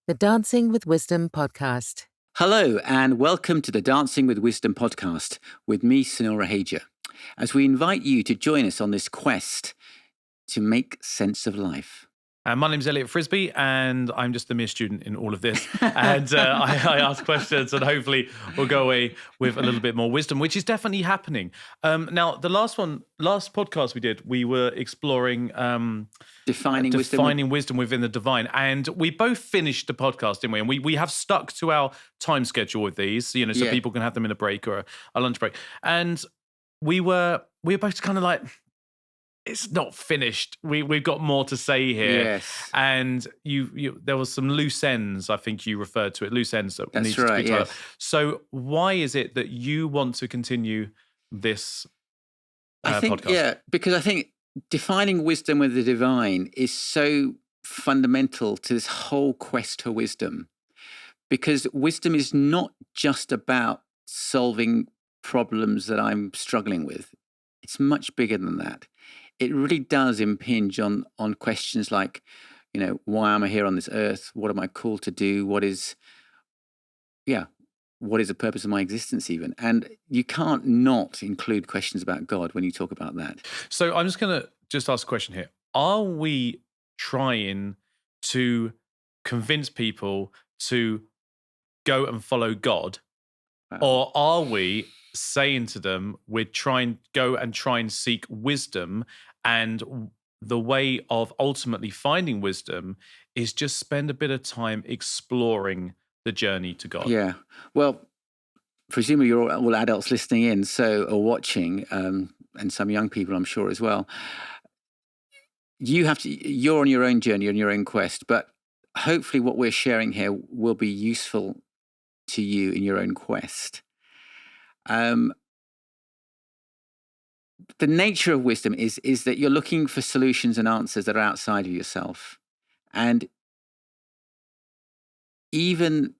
The Dancing with Wisdom podcast. Hello, and welcome to the Dancing with Wisdom podcast with me, Sonora Hager, as we invite you to join us on this quest to make sense of life. My name's Elliott Frisby, and I'm just a mere student in all of this. And I ask questions, and hopefully we'll go away with a little bit more wisdom, which is definitely happening. Now, the last podcast we did, we were exploring Defining wisdom within the divine, and we both finished the podcast, didn't we? And we have stuck to our time schedule with these, so people can have them in a break or a lunch break. And we were both kind of like, it's not finished. We've got more to say here. Yes. And you there was some loose ends, I think you referred to it, loose ends that That's needs to right, be tied up. yes. So why is it that you want to continue this podcast? Because I think defining wisdom with the divine is so fundamental to this whole quest for wisdom. Because wisdom is not just about solving problems that I'm struggling with. It's much bigger than that. It really does impinge on questions like, why am I here on this earth? What am I called to do? What is the purpose of my existence even? And you can't not include questions about God when you talk about that. So I'm just going to ask a question here. Are we trying to convince people to go and follow God? Wow. Or are we saying to them, we're trying and seek wisdom, and the way of ultimately finding wisdom is just spend a bit of time exploring the journey to God? Yeah. Well, presumably you're all adults listening in, or watching, and some young people, I'm sure, as well. You're on your own journey, on your own quest, but hopefully what we're sharing here will be useful to you in your own quest. The nature of wisdom is that you're looking for solutions and answers that are outside of yourself. And even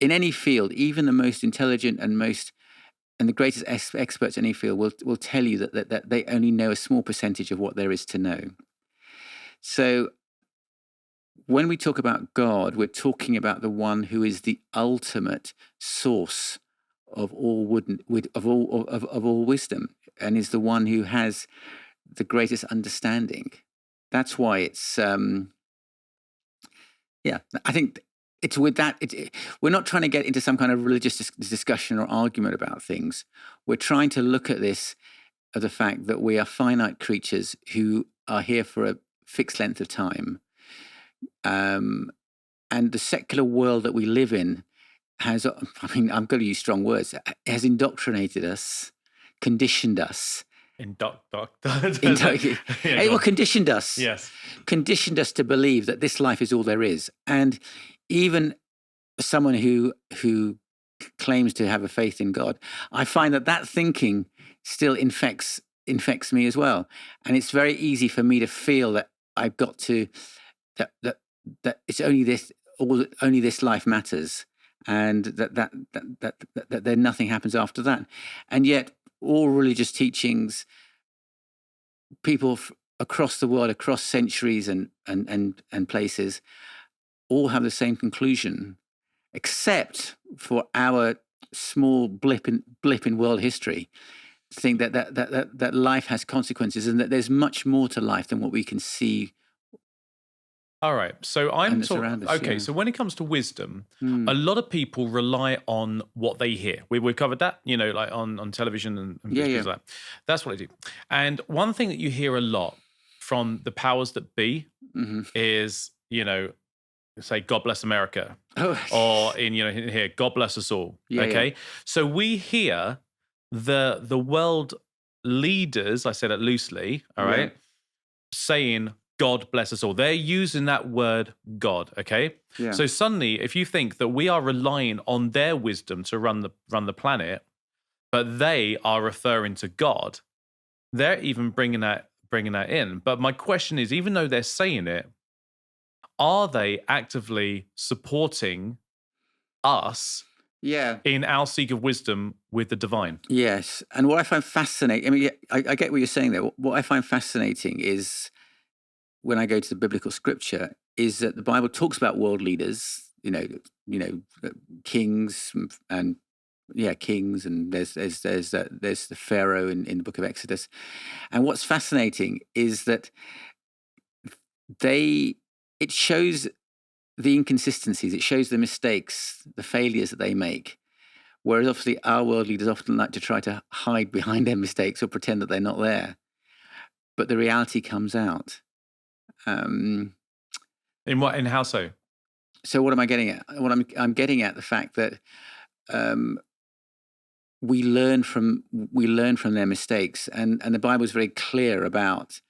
in any field, even the most intelligent and the greatest experts in any field will tell you that they only know a small percentage of what there is to know. So when we talk about God, we're talking about the one who is the ultimate source of all wisdom, and is the one who has the greatest understanding. That's why it's I think it's with that. We're not trying to get into some kind of religious discussion or argument about things. We're trying to look at this of the fact that we are finite creatures who are here for a fixed length of time. And the secular world that we live in has, I'm going to use strong words, has indoctrinated us, conditioned us. Conditioned us. Yes. Conditioned us to believe that this life is all there is. And even someone who claims to have a faith in God, I find that thinking still infects me as well. And it's very easy for me to feel that I've got to, that it's only this life matters, and that then nothing happens after that. And yet all religious teachings, people across the world, across centuries and places, all have the same conclusion, except for our small blip in world history, to think that life has consequences and that there's much more to life than what we can see. All right. So So when it comes to wisdom, a lot of people rely on what they hear. We've covered that, like on television and things like that. That's what they do. And one thing that you hear a lot from the powers that be is, say, God bless America. Or in here, God bless us all. So we hear the world leaders, I said it loosely, all right, saying God bless us all. They're using that word God, okay? Yeah. So suddenly, if you think that we are relying on their wisdom to run the planet, but they are referring to God, they're even bringing that in. But my question is, even though they're saying it, are they actively supporting us in our seek of wisdom with the divine? Yes. And what I find fascinating, I get what you're saying there. What I find fascinating is when I go to the biblical scripture, is that the Bible talks about world leaders, kings and kings, and there's the Pharaoh in the book of Exodus. And what's fascinating is that it shows the inconsistencies, it shows the mistakes, the failures that they make. Whereas obviously our world leaders often like to try to hide behind their mistakes or pretend that they're not there. But the reality comes out. In how so? So what am I getting at? I'm getting at the fact that we learn from their mistakes, and the Bible is very clear about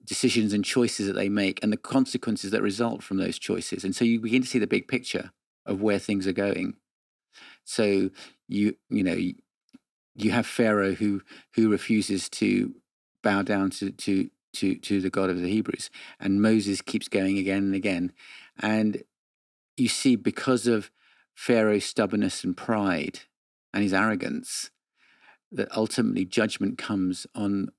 decisions and choices that they make and the consequences that result from those choices. And so you begin to see the big picture of where things are going. So you have Pharaoh who refuses to bow down to the God of the Hebrews, and Moses keeps going again and again. And you see, because of Pharaoh's stubbornness and pride and his arrogance, that ultimately judgment comes on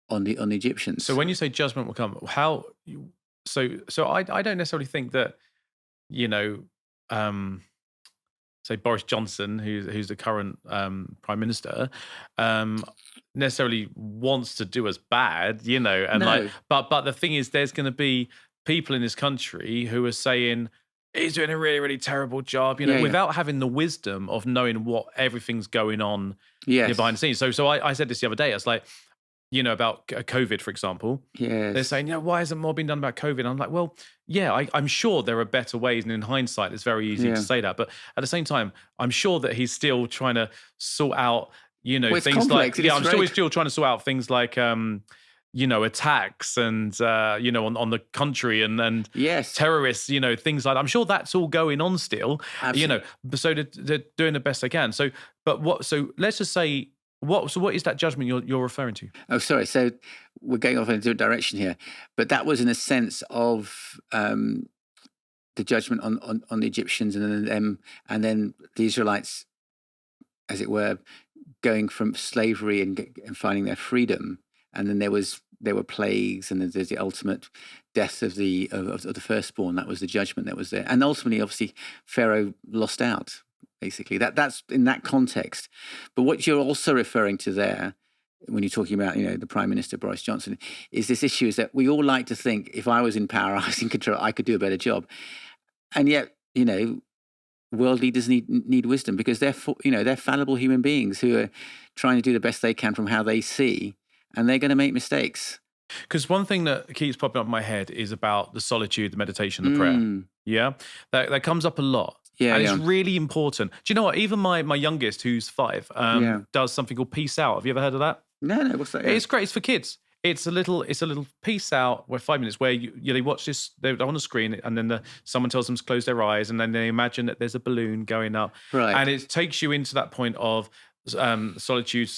the Egyptians. So when you say judgment will come, how? So I don't necessarily think that, say Boris Johnson, who's the current prime minister, necessarily wants to do us bad, and no. but the thing is, there's going to be people in this country who are saying he's doing a really, really terrible job, without having the wisdom of knowing what everything's going on behind the scenes. So I said this the other day. It's like, about COVID, for example. Yes. They're saying, why hasn't more been done about COVID? And I'm like, well, I'm sure there are better ways. And in hindsight, it's very easy to say that. But at the same time, I'm sure that he's still trying to sort out, things complex. like, I'm sure he's still trying to sort out things like, attacks and, on the country and yes, terrorists, things like that. I'm sure that's all going on still, absolutely. So they're doing the best they can. So let's just say, what is that judgment you're referring to? Oh, sorry. So we're going off in a different direction here, but that was in a sense of the judgment on the Egyptians and then the Israelites, as it were, going from slavery and finding their freedom. And then there were plagues, and there's the ultimate death of the firstborn. That was the judgment that was there, and ultimately, obviously, Pharaoh lost out. Basically, that's in that context. But what you're also referring to there, when you're talking about the Prime Minister Boris Johnson, is this issue is that we all like to think if I was in power, I was in control, I could do a better job, and yet world leaders need wisdom, because they're fallible human beings who are trying to do the best they can from how they see, and they're going to make mistakes. Because one thing that keeps popping up in my head is about the solitude, the meditation, the prayer. Yeah, that comes up a lot. Yeah, and it's really important. Do you know what? Even my youngest, who's 5, does something called Peace Out. Have you ever heard of that? No. What's that? It's great. It's for kids. It's a little Peace Out, where 5 minutes where they watch this. They're on the screen, and then someone tells them to close their eyes, and then they imagine that there's a balloon going up, right? And it takes you into that point of solitude.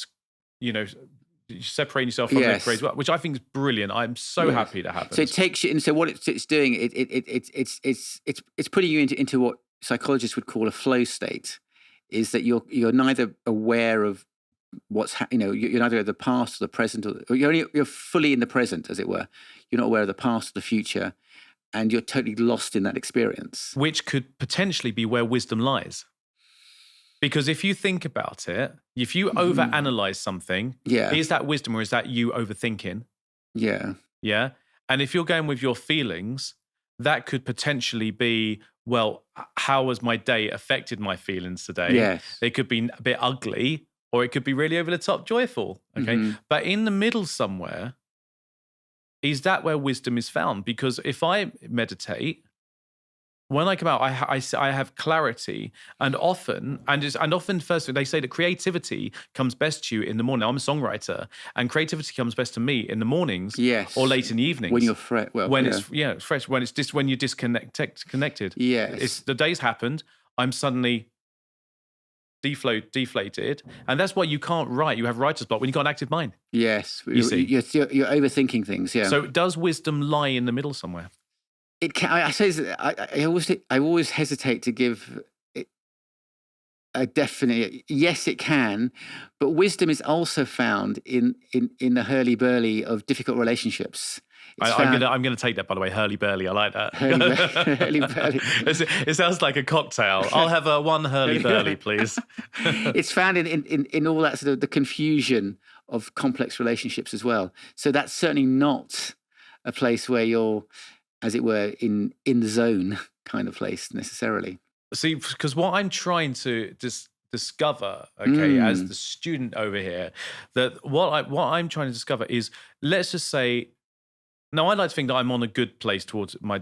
Separating yourself from the crazy, which I think is brilliant. I'm so happy that happens. So it takes you, and so what it's doing, it's putting you into what psychologists would call a flow state. Is that you're neither aware of what's you're neither of the past or the present, or you're fully in the present, as it were. You're not aware of the past or the future, and you're totally lost in that experience. Which could potentially be where wisdom lies. Because if you think about it, if you overanalyze something, is that wisdom or is that you overthinking? Yeah. Yeah. And if you're going with your feelings, that could potentially be, well, how has my day affected my feelings today? Yes. They could be a bit ugly, or it could be really over the top joyful. Okay. But in the middle somewhere, is that where wisdom is found? Because if I meditate, when I come out, I have clarity, and often first they say that creativity comes best to you in the morning. I'm a songwriter, and creativity comes best to me in the mornings, or late in the evenings when you're fresh. Well, it's fresh. When you're disconnected. Yes, it's the day's happened. I'm suddenly deflated, and that's why you can't write. You have writer's block when you've got an active mind. Yes, you're overthinking things. Yeah. So does wisdom lie in the middle somewhere? It can. I always hesitate to give it a definite. Yes, it can, but wisdom is also found in the hurly-burly of difficult relationships. I'm gonna take that, by the way. Hurly burly, I like that. Hurly burly. It sounds like a cocktail. I'll have one hurly burly, please. It's found in all that sort of the confusion of complex relationships as well. So that's certainly not a place where you're, as it were, in the zone kind of place necessarily. See, because what I'm trying to discover, okay, as the student over here, that what I'm trying to discover is, let's just say, now I like to think that I'm on a good place towards my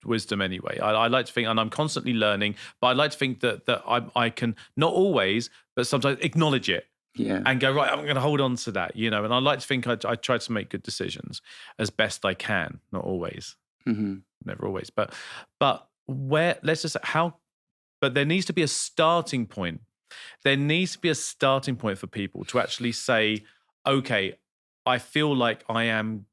wisdom anyway. I like to think, and I'm constantly learning, but I like to think that I can, not always, but sometimes acknowledge it. Yeah. And go, right, I'm going to hold on to that, and I like to think I try to make good decisions as best I can. Not always, never always, but where, let's just say but there needs to be a starting point. There needs to be a starting point for people to actually say, okay, I feel like I'm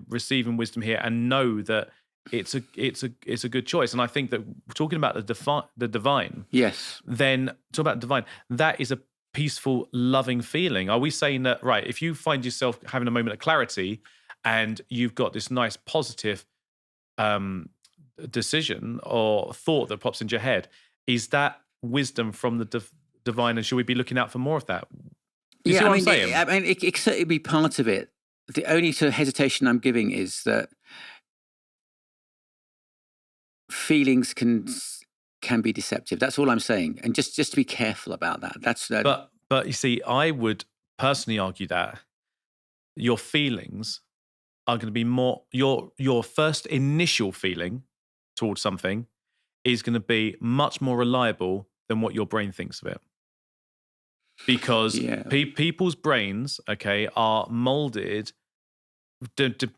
receiving wisdom here, and know that it's a good choice. And I think that talking about the divine, yes, then talk about divine, that is a peaceful, loving feeling. Are we saying that, right, if you find yourself having a moment of clarity and you've got this nice positive decision or thought that pops into your head, is that wisdom from the divine, and should we be looking out for more of that? You see what I'm saying? It could certainly be part of it. The only sort of hesitation I'm giving is that feelings can be deceptive. That's all I'm saying, and just to be careful about that. That's but you see, I would personally argue that your feelings are going to be more, your first initial feeling towards something is going to be much more reliable than what your brain thinks of it. Because people's brains, okay, are molded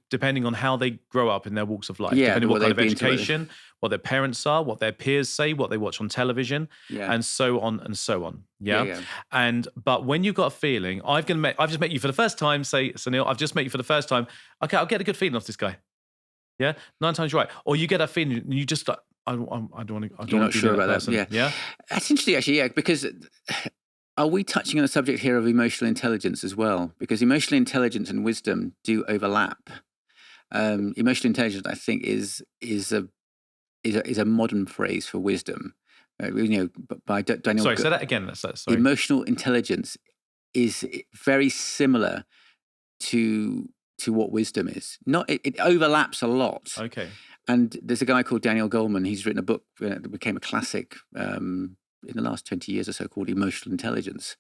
depending on how they grow up in their walks of life, depending on what kind of education, what their parents are, what their peers say, what they watch on television, and so on and so on. But when you've got a feeling, I've just met you for the first time, say, Sunil, I've just met you for the first time. Okay, I'll get a good feeling off this guy. Yeah, 9 times right. Or you get that feeling, and you just like, I don't want to. You're not sure about that. Yeah, that's interesting actually. Yeah, because are we touching on the subject here of emotional intelligence as well? Because emotional intelligence and wisdom do overlap. Emotional intelligence, I think, is a modern phrase for wisdom. By Daniel. Sorry, say that again. Sorry. Emotional intelligence is very similar to what wisdom is. It overlaps a lot. Okay. And there's a guy called Daniel Goleman. He's written a book that became a classic in the last 20 years or so, called Emotional Intelligence.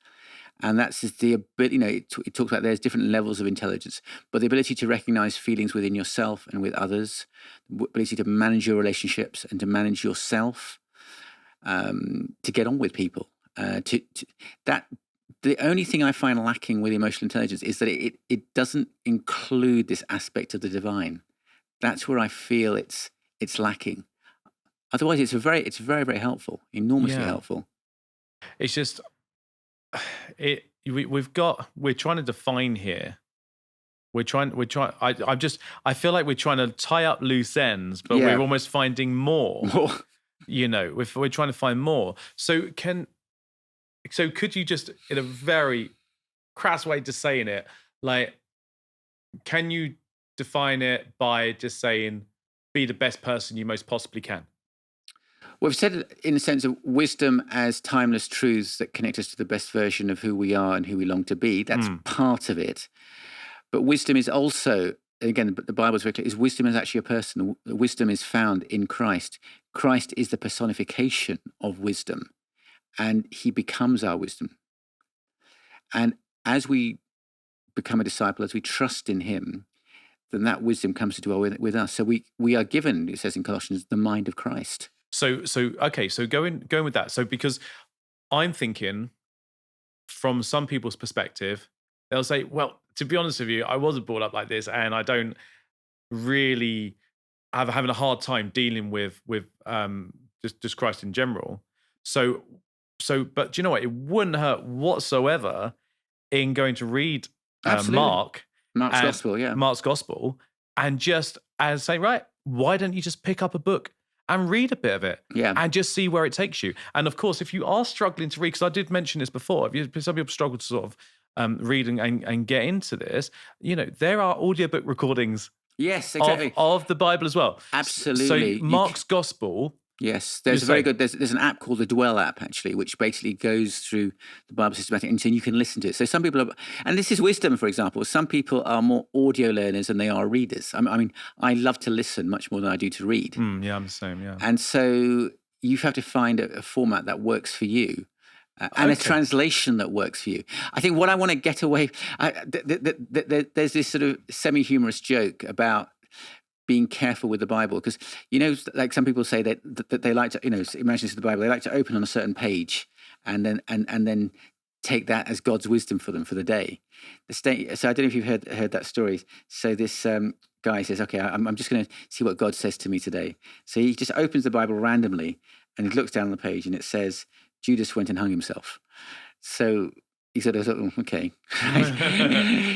And that's the ability, it talks about there's different levels of intelligence, but the ability to recognize feelings within yourself and with others, the ability to manage your relationships and to manage yourself, to get on with people. The only thing I find lacking with emotional intelligence is that it doesn't include this aspect of the divine. That's where I feel it's lacking. Otherwise, it's very, very helpful, enormously helpful. It's just we're trying to define here. I feel like we're trying to tie up loose ends, but we're almost finding more. We're trying to find more. So could you just, in a very crass way to saying it, like, can you define it by just saying, be the best person you most possibly can? Well, we've said it in the sense of wisdom as timeless truths that connect us to the best version of who we are and who we long to be. That's part of it. But wisdom is also, again, the Bible is very clear, wisdom is actually a person. Wisdom is found in Christ. Christ is the personification of wisdom, and he becomes our wisdom. And as we become a disciple, as we trust in him, then that wisdom comes to dwell with us. So we are given, it says in Colossians, the mind of Christ. So going with that. So because I'm thinking from some people's perspective, they'll say, well, to be honest with you, I wasn't brought up like this, and I don't really having a hard time dealing with just Christ in general. So, but do you know what? It wouldn't hurt whatsoever in going to read Mark's Gospel, and just as say, right, why don't you just pick up a book and read a bit of it, and just see where it takes you? And of course, if you are struggling to read, because I did mention this before, some people struggle to sort of read and get into this, there are audiobook recordings Yes, exactly. Of the Bible as well. Absolutely. So Mark's Gospel. Yes, there's an app called the Dwell app, actually, which basically goes through the Bible systematically, and so you can listen to it. So some people and this is wisdom, for example, some people are more audio learners than they are readers. I mean, I love to listen much more than I do to read. Yeah, I'm the same, yeah. And so you have to find a format that works for you. And a translation that works for you. I think what I want to get away, there's this sort of semi-humorous joke about being careful with the Bible, because like some people say that they like to, imagine this is the Bible, they like to open on a certain page and then take that as God's wisdom for them for the day. So I don't know if you've heard that story. So this guy says, okay, I'm just going to see what God says to me today. So he just opens the Bible randomly and he looks down the page and it says, Judas went and hung himself. So he sort of thought, okay.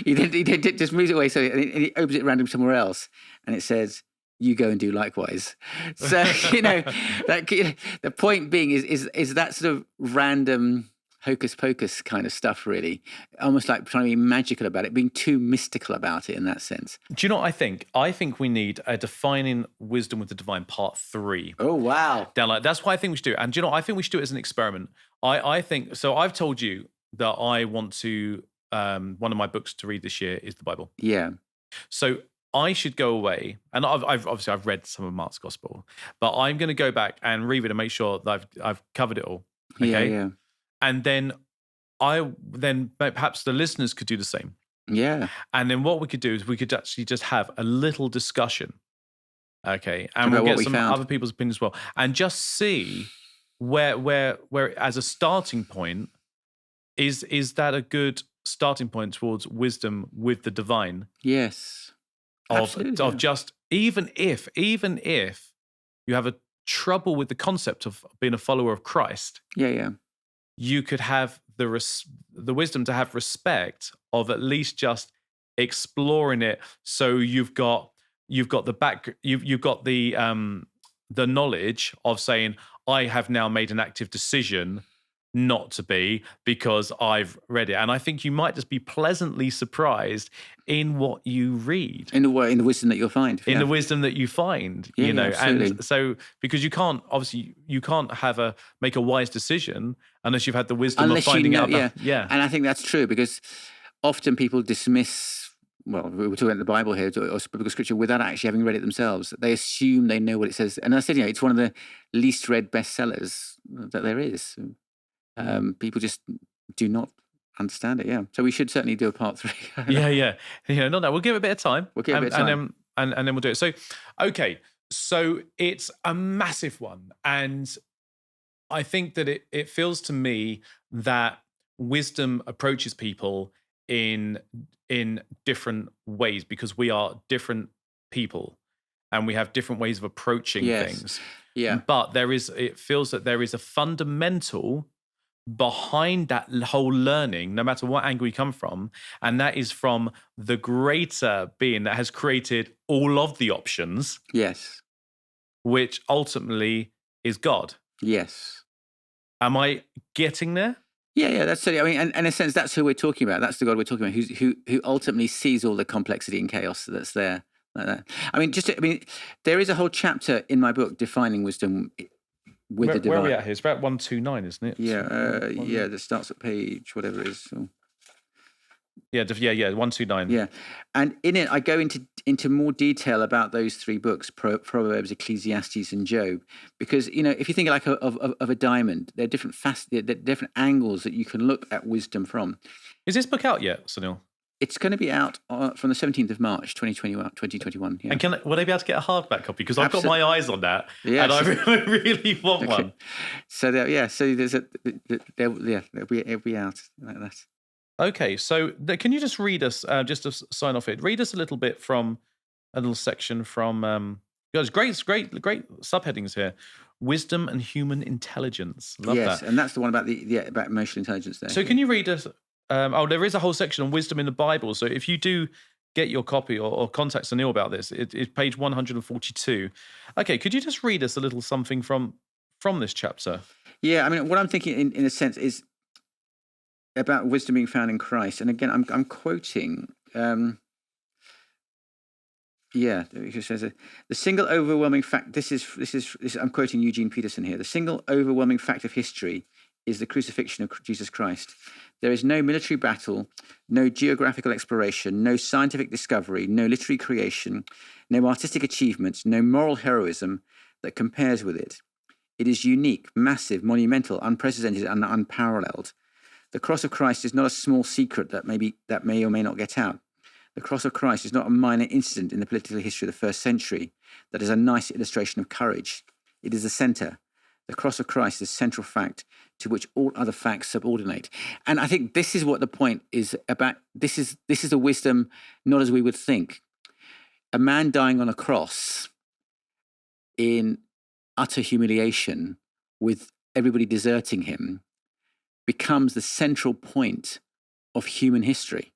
he just moves it away. So and he opens it random somewhere else, and it says, "You go and do likewise." So the point being is that sort of random hocus pocus kind of stuff, really, almost like trying to be magical about it, being too mystical about it in that sense. Do you know what I think? I think we need a Defining Wisdom with the Divine Part 3. Oh, wow. That's what I think we should do. And do you know, I think we should do it as an experiment. I think, so I've told you that I want to, one of my books to read this year is the Bible. Yeah. So I should go away, and I've read some of Mark's Gospel, but I'm going to go back and read it and make sure that I've covered it all. Okay. Yeah. And then perhaps the listeners could do the same. Yeah. And then what we could do is we could actually just have a little discussion. Okay. And we'll get some other people's opinions as well. And just see where as a starting point, is that a good starting point towards wisdom with the divine? Yes. Of just, even if you have a trouble with the concept of being a follower of Christ. Yeah. You could have the wisdom to have respect of at least just exploring it. So you've got the knowledge of saying, I have now made an active decision not to be, because I've read it. And I think you might just be pleasantly surprised in what you read, in the wisdom that you'll find, in the wisdom that you find, and so, because you can't make a wise decision unless you've had the wisdom of finding out. Yeah. And I think that's true, because often people dismiss, well, we're talking about the Bible here, or biblical scripture, without actually having read it themselves. They assume they know what it says. And I said, it's one of the least read bestsellers that there is. People just do not understand it. Yeah, so we should certainly do a part 3. yeah. Not that. We'll give it a bit of time. And then we'll do it. So, okay, so it's a massive one, and I think that it feels to me that wisdom approaches people in different ways, because we are different people and we have different ways of approaching things. Yeah, but it feels that there is a fundamental behind that whole learning, no matter what angle you come from, and that is from the greater being that has created all of the options. Yes. Which ultimately is God. Yes. Am I getting there? Yeah, that's certainly. I mean, and in a sense, that's who we're talking about. That's the God we're talking about, who ultimately sees all the complexity and chaos that's there. Like that. I mean, there is a whole chapter in my book defining wisdom with the divine. Where are we at here? It's about 129, isn't it? Yeah, that starts at page whatever it is. So. Yeah, 129. Yeah, and in it I go into more detail about those 3 books: Proverbs, Ecclesiastes, and Job. Because if you think of a diamond, there are different different angles that you can look at wisdom from. Is this book out yet, Sunil? It's going to be out from the 17th of March, 2021. Yeah. And will they be able to get a hardback copy? Because I've got my eyes on that, and I really want one. So it'll be out like that. Okay, so can you just read us, just to sign off it, read us a little section from, there's great subheadings here. Wisdom and human intelligence. Love that. Yes, and that's the one about about emotional intelligence there. So can you read us, there is a whole section on wisdom in the Bible. So if you do get your copy or contact Sunil about this, it's page 142. Okay, could you just read us a little something from this chapter? Yeah, I mean, what I'm thinking in a sense is about wisdom being found in Christ. And again, I'm quoting Yeah, it says the single overwhelming fact. This is. I'm quoting Eugene Peterson here. The single overwhelming fact of history is the crucifixion of Jesus Christ. There is no military battle, no geographical exploration, no scientific discovery, no literary creation, no artistic achievements, no moral heroism that compares with it. It is unique, massive, monumental, unprecedented, and unparalleled. The cross of Christ is not a small secret that may or may not get out. The cross of Christ is not a minor incident in the political history of the first century that is a nice illustration of courage. It is the center. The cross of Christ is a central fact to which all other facts subordinate. And I think this is what the point is about. This is a wisdom not as we would think. A man dying on a cross in utter humiliation with everybody deserting him becomes the central point of human history.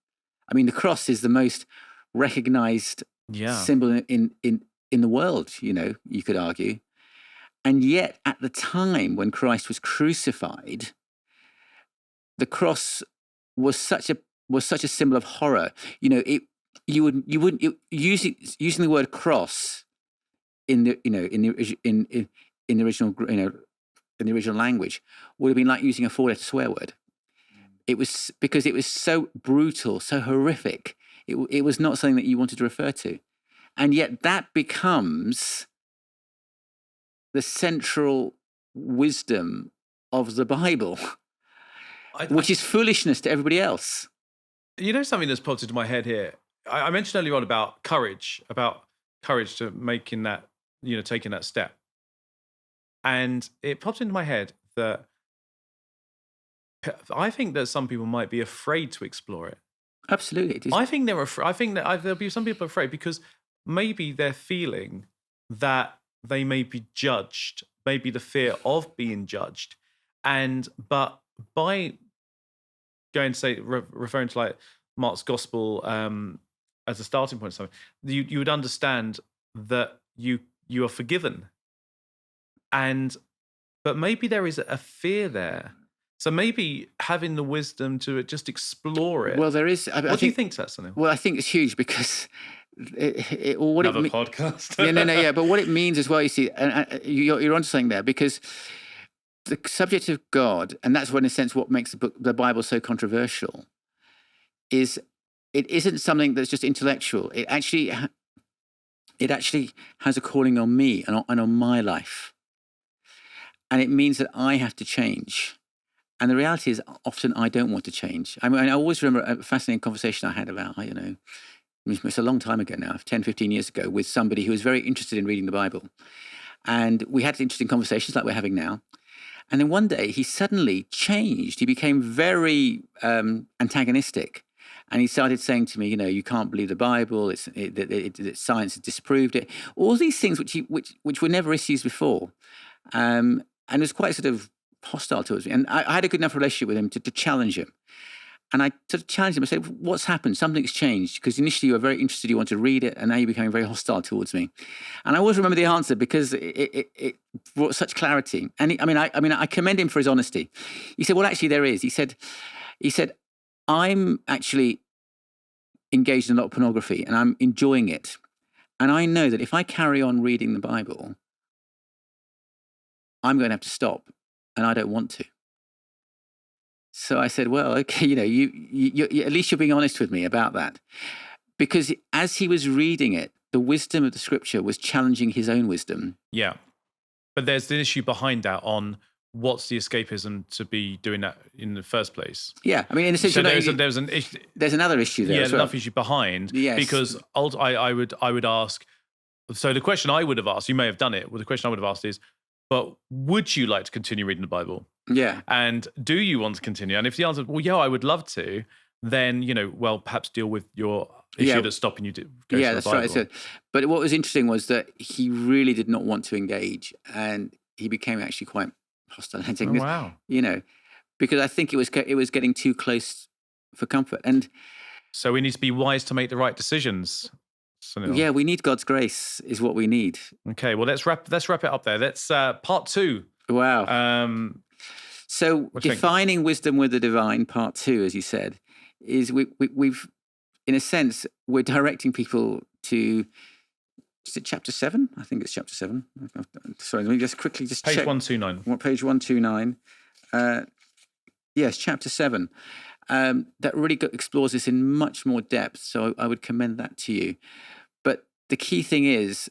I mean, the cross is the most recognized symbol in the world, you could argue. And yet, at the time when Christ was crucified, the cross was such a symbol of horror. Using the word cross in the original language would have been like using a 4-letter swear word. It was because it was so brutal, so horrific. It was not something that you wanted to refer to. And yet that becomes the central wisdom of the Bible, which is foolishness to everybody else. Something that's popped into my head here. I mentioned earlier on about courage to making that, taking that step. And it popped into my head that I think that some people might be afraid to explore it. Absolutely. I think there'll be some people afraid because maybe they're feeling that they may be judged, maybe the fear of being judged. But by going to say, referring to like Mark's gospel as a starting point, or something, you would understand that you are forgiven. But maybe there is a fear there. So maybe having the wisdom to just explore it. Well, there is. What do you think that's something? Well, I think it's huge because another podcast. Yeah. But what it means as well, you see, and you're onto something there, because the subject of God, and that's in a sense what makes the Bible so controversial, is it isn't something that's just intellectual. It actually has a calling on me and on my life, and it means that I have to change. And the reality is, often I don't want to change. I mean, I always remember a fascinating conversation I had about, it's a long time ago now, 10, 15 years ago, with somebody who was very interested in reading the Bible. And we had interesting conversations like we're having now. And then one day he suddenly changed. He became very antagonistic. And he started saying to me, you can't believe the Bible. Science has disproved it. All these things which were never issues before. And it was quite sort of hostile towards me. And I had a good enough relationship with him to challenge him. And I sort of challenged him. I said, what's happened? Something's changed. Because initially you were very interested, you wanted to read it, and now you're becoming very hostile towards me. And I always remember the answer because it brought such clarity. And I commend him for his honesty. He said, well, actually there is. He said, I'm actually engaged in a lot of pornography and I'm enjoying it. And I know that if I carry on reading the Bible, I'm going to have to stop. And I don't want to. So I said, well, okay, you at least you're being honest with me about that. Because as he was reading it, the wisdom of the scripture was challenging his own wisdom. Yeah. But there's the issue behind that on what's the escapism to be doing that in the first place. Yeah. I mean, in a sense, so there's another issue there. Yeah, as well. Enough issue behind. Yes. Because I would ask, so the question I would have asked, you may have done it, well, the question I would have asked is, but would you like to continue reading the Bible? Yeah. And do you want to continue? And if the answer is, well, yeah, I would love to, then, perhaps deal with your issue that's stopping you to go to the that's Bible. right. I said. But what was interesting was that he really did not want to engage, and he became actually quite hostile. Oh, wow. Because I think it was getting too close for comfort. And so we need to be wise to make the right decisions. Yeah, we need God's grace is what we need. Okay, well, let's wrap it up there. That's part 2. Wow. So defining wisdom with the divine, part 2, as you said, is we've in a sense, we're directing people to is it chapter 7? I think it's chapter 7. Sorry, let me just quickly check. Page 129. What, page 129? Yes, chapter 7. That really explores this in much more depth. So I would commend that to you. But the key thing is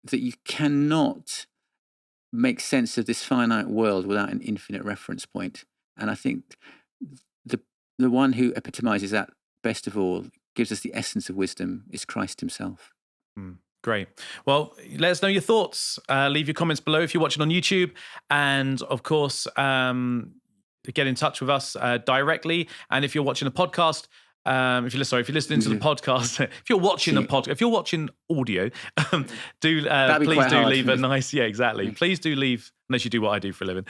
that you cannot make sense of this finite world without an infinite reference point. And I think the one who epitomizes that best of all, gives us the essence of wisdom, is Christ himself. Great. Well, let us know your thoughts. Leave your comments below if you're watching on YouTube. And of course, get in touch with us directly. And if you're watching a podcast, if you're listening to the podcast, if you're watching if you're watching audio, please do leave a nice, exactly. Please do leave, unless you do what I do for a living,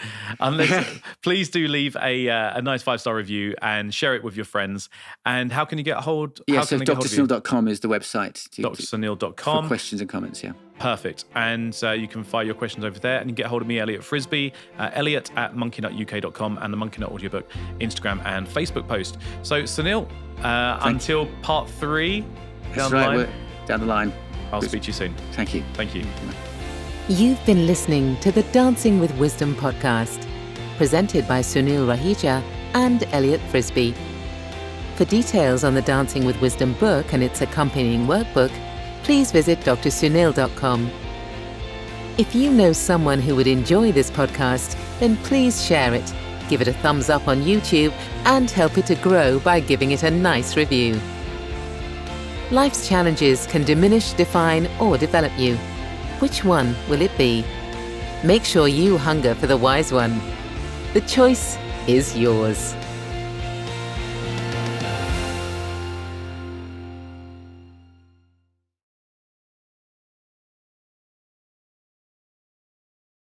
please do leave a nice 5-star review and share it with your friends. And how can you get hold? So drsunil.com is the website. drsunil.com for questions and comments. Perfect. And you can fire your questions over there, and you can get hold of me, Elliott Frisby, elliott@monkeynutuk.com, and the Monkey Nut Audiobook Instagram and Facebook post. So Sunil, until part 3 down the line. Down the line. I'll speak to you soon. Thank you. Thank you. You've been listening to the Dancing with Wisdom podcast, presented by Sunil Rahija and Elliott Frisby. For details on the Dancing with Wisdom book and its accompanying workbook, please visit drsunil.com. If you know someone who would enjoy this podcast, then please share it, give it a thumbs up on YouTube, and help it to grow by giving it a nice review. Life's challenges can diminish, define, or develop you. Which one will it be? Make sure you hunger for the wise one. The choice is yours.